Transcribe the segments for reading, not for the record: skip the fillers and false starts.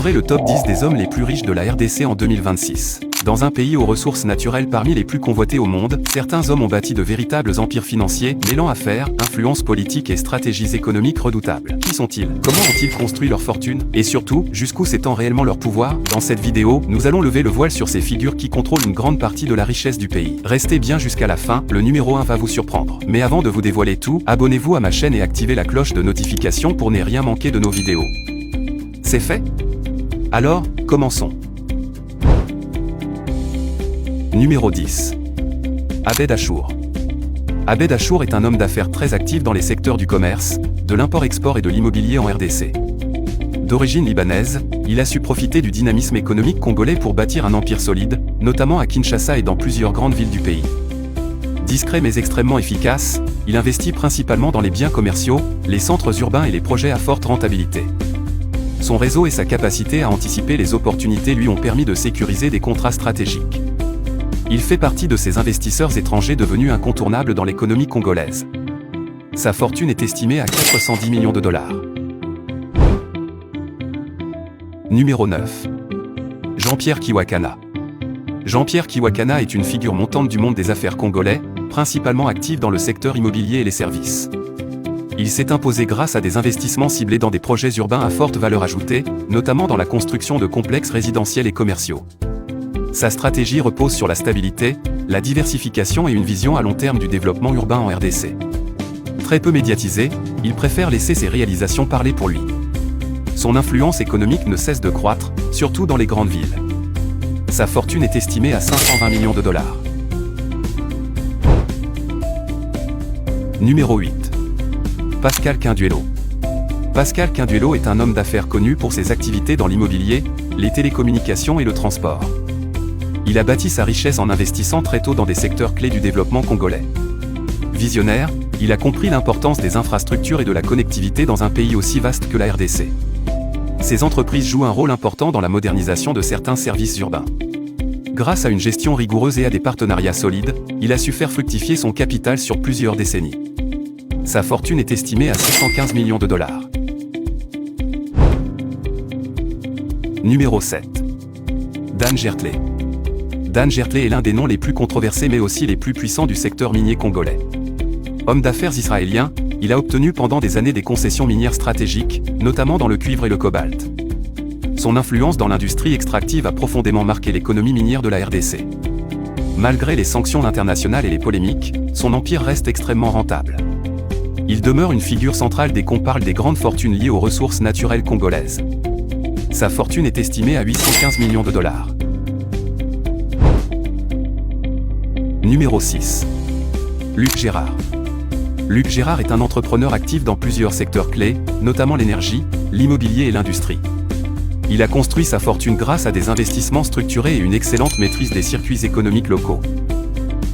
Découvrez le top 10 des hommes les plus riches de la RDC en 2026. Dans un pays aux ressources naturelles parmi les plus convoités au monde, certains hommes ont bâti de véritables empires financiers, mêlant affaires, influences politiques et stratégies économiques redoutables. Qui sont-ils? Comment ont-ils construit leur fortune? Et surtout, jusqu'où s'étend réellement leur pouvoir? Dans cette vidéo, nous allons lever le voile sur ces figures qui contrôlent une grande partie de la richesse du pays. Restez bien jusqu'à la fin, le numéro 1 va vous surprendre. Mais avant de vous dévoiler tout, abonnez-vous à ma chaîne et activez la cloche de notification pour ne rien manquer de nos vidéos. C'est fait? Alors, commençons. Numéro 10. Abed Achour. Abed Achour est un homme d'affaires très actif dans les secteurs du commerce, de l'import-export et de l'immobilier en RDC. D'origine libanaise, il a su profiter du dynamisme économique congolais pour bâtir un empire solide, notamment à Kinshasa et dans plusieurs grandes villes du pays. Discret mais extrêmement efficace, il investit principalement dans les biens commerciaux, les centres urbains et les projets à forte rentabilité. Son réseau et sa capacité à anticiper les opportunités lui ont permis de sécuriser des contrats stratégiques. Il fait partie de ces investisseurs étrangers devenus incontournables dans l'économie congolaise. Sa fortune est estimée à 410 millions de dollars. Numéro 9. Jean-Pierre Kiwakana. Jean-Pierre Kiwakana est une figure montante du monde des affaires congolais, principalement active dans le secteur immobilier et les services. Il s'est imposé grâce à des investissements ciblés dans des projets urbains à forte valeur ajoutée, notamment dans la construction de complexes résidentiels et commerciaux. Sa stratégie repose sur la stabilité, la diversification et une vision à long terme du développement urbain en RDC. Très peu médiatisé, il préfère laisser ses réalisations parler pour lui. Son influence économique ne cesse de croître, surtout dans les grandes villes. Sa fortune est estimée à 520 millions de dollars. Numéro 8. Pascal Quinduelo. Pascal Quinduelo est un homme d'affaires connu pour ses activités dans l'immobilier, les télécommunications et le transport. Il a bâti sa richesse en investissant très tôt dans des secteurs clés du développement congolais. Visionnaire, il a compris l'importance des infrastructures et de la connectivité dans un pays aussi vaste que la RDC. Ces entreprises jouent un rôle important dans la modernisation de certains services urbains. Grâce à une gestion rigoureuse et à des partenariats solides, il a su faire fructifier son capital sur plusieurs décennies. Sa fortune est estimée à 615 millions de dollars. Numéro 7. Dan Gertley. Dan Gertley est l'un des noms les plus controversés mais aussi les plus puissants du secteur minier congolais. Homme d'affaires israélien, il a obtenu pendant des années des concessions minières stratégiques, notamment dans le cuivre et le cobalt. Son influence dans l'industrie extractive a profondément marqué l'économie minière de la RDC. Malgré les sanctions internationales et les polémiques, son empire reste extrêmement rentable. Il demeure une figure centrale dès qu'on parle des grandes fortunes liées aux ressources naturelles congolaises. Sa fortune est estimée à 815 millions de dollars. Numéro 6. Luc Gérard. Luc Gérard est un entrepreneur actif dans plusieurs secteurs clés, notamment l'énergie, l'immobilier et l'industrie. Il a construit sa fortune grâce à des investissements structurés et une excellente maîtrise des circuits économiques locaux.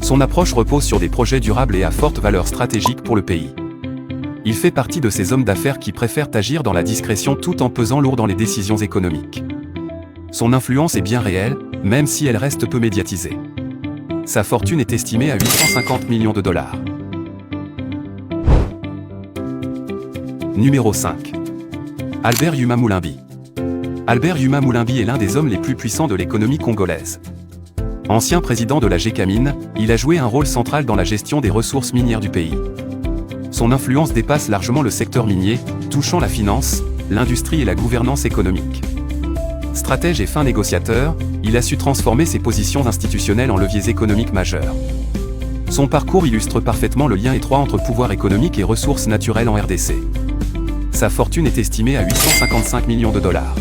Son approche repose sur des projets durables et à forte valeur stratégique pour le pays. Il fait partie de ces hommes d'affaires qui préfèrent agir dans la discrétion tout en pesant lourd dans les décisions économiques. Son influence est bien réelle, même si elle reste peu médiatisée. Sa fortune est estimée à 850 millions de dollars. Numéro 5. Albert Yuma Moulimbi. Albert Yuma Moulimbi est l'un des hommes les plus puissants de l'économie congolaise. Ancien président de la Gécamine, il a joué un rôle central dans la gestion des ressources minières du pays. Son influence dépasse largement le secteur minier, touchant la finance, l'industrie et la gouvernance économique. Stratège et fin négociateur, il a su transformer ses positions institutionnelles en leviers économiques majeurs. Son parcours illustre parfaitement le lien étroit entre pouvoir économique et ressources naturelles en RDC. Sa fortune est estimée à 855 millions de dollars.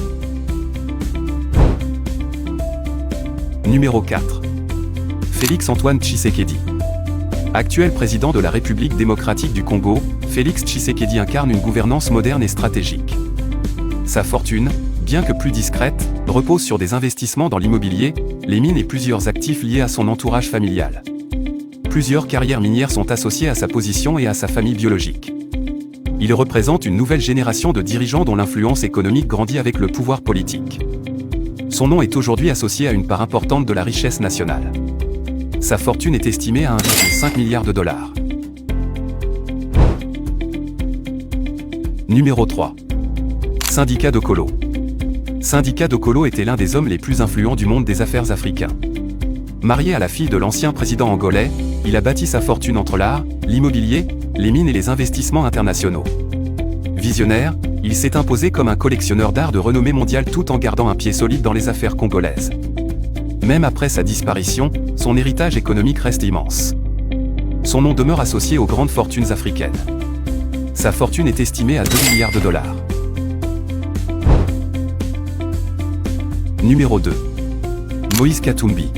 Numéro 4. Félix Antoine Tshisekedi. Actuel président de la République démocratique du Congo, Félix Tshisekedi incarne une gouvernance moderne et stratégique. Sa fortune, bien que plus discrète, repose sur des investissements dans l'immobilier, les mines et plusieurs actifs liés à son entourage familial. Plusieurs carrières minières sont associées à sa position et à sa famille biologique. Il représente une nouvelle génération de dirigeants dont l'influence économique grandit avec le pouvoir politique. Son nom est aujourd'hui associé à une part importante de la richesse nationale. Sa fortune est estimée à 1,5 milliard de dollars. Numéro 3. Syndicat de Colo. Syndicat Dokolo était l'un des hommes les plus influents du monde des affaires africain. Marié à la fille de l'ancien président angolais, il a bâti sa fortune entre l'art, l'immobilier, les mines et les investissements internationaux. Visionnaire, il s'est imposé comme un collectionneur d'art de renommée mondiale tout en gardant un pied solide dans les affaires congolaises. Même après sa disparition, son héritage économique reste immense. Son nom demeure associé aux grandes fortunes africaines. Sa fortune est estimée à 2 milliards de dollars. Numéro 2. Moïse Katumbi.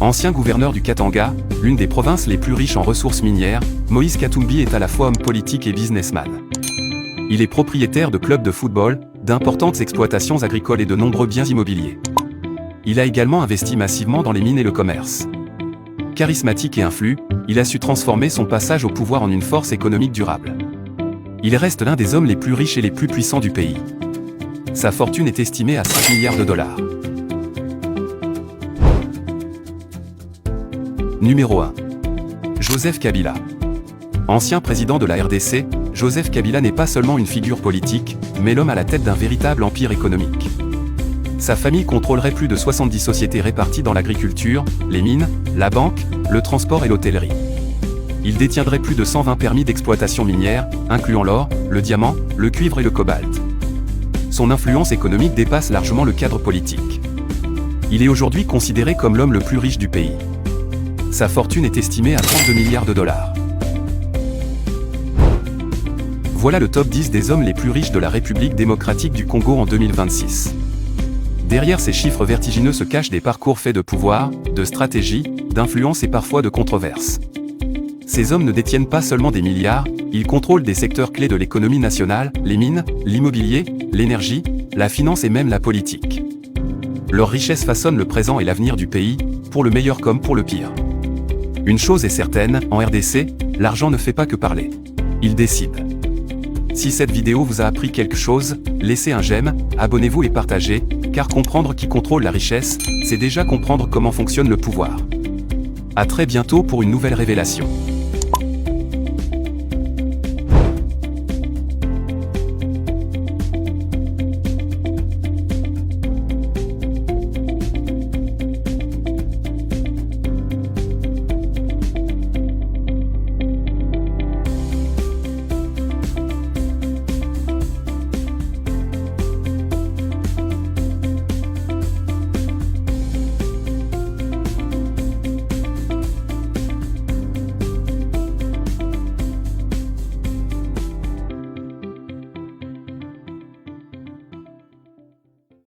Ancien gouverneur du Katanga, l'une des provinces les plus riches en ressources minières, Moïse Katumbi est à la fois homme politique et businessman. Il est propriétaire de clubs de football, d'importantes exploitations agricoles et de nombreux biens immobiliers. Il a également investi massivement dans les mines et le commerce. Charismatique et influent, il a su transformer son passage au pouvoir en une force économique durable. Il reste l'un des hommes les plus riches et les plus puissants du pays. Sa fortune est estimée à 5 milliards de dollars. Numéro 1. Joseph Kabila. Ancien président de la RDC, Joseph Kabila n'est pas seulement une figure politique, mais l'homme à la tête d'un véritable empire économique. Sa famille contrôlerait plus de 70 sociétés réparties dans l'agriculture, les mines, la banque, le transport et l'hôtellerie. Il détiendrait plus de 120 permis d'exploitation minière, incluant l'or, le diamant, le cuivre et le cobalt. Son influence économique dépasse largement le cadre politique. Il est aujourd'hui considéré comme l'homme le plus riche du pays. Sa fortune est estimée à 32 milliards de dollars. Voilà le top 10 des hommes les plus riches de la République démocratique du Congo en 2026. Derrière ces chiffres vertigineux se cachent des parcours faits de pouvoir, de stratégie, d'influence et parfois de controverses. Ces hommes ne détiennent pas seulement des milliards, ils contrôlent des secteurs clés de l'économie nationale, les mines, l'immobilier, l'énergie, la finance et même la politique. Leur richesse façonne le présent et l'avenir du pays, pour le meilleur comme pour le pire. Une chose est certaine, en RDC, l'argent ne fait pas que parler. Il décide. Si cette vidéo vous a appris quelque chose, laissez un j'aime, abonnez-vous et partagez, car comprendre qui contrôle la richesse, c'est déjà comprendre comment fonctionne le pouvoir. À très bientôt pour une nouvelle révélation.